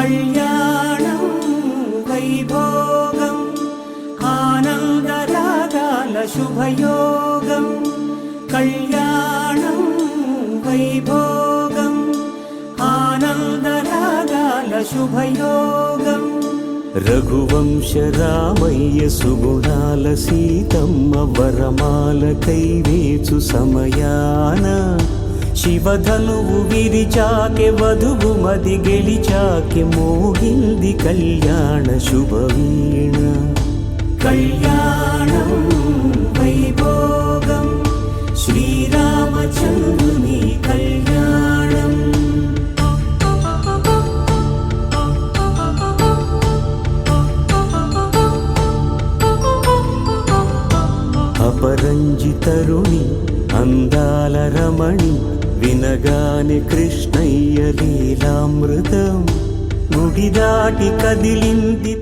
కళ్యాణం వైభోగం ఆనందరాగాల శుభయోగం కళ్యాణం వైభోగం ఆనందరాగాల శుభయోగం రఘువంశ రామయ్య సుగుణాల సీతమ్మ వరమాల కైవేచు సమయాన శివధనువు విరిచాకె వధువు మది గెలిచాకె మోగింది కళ్యాణ శుభవీణ కళ్యాణం వైభోగం శ్రీరామచంద్రుని కళ్యాణం అపరంజి తరుణి అందాల రమణి వినగానే కృష్ణయ్య లీలామృతం గుడి దాటి కదిలింది.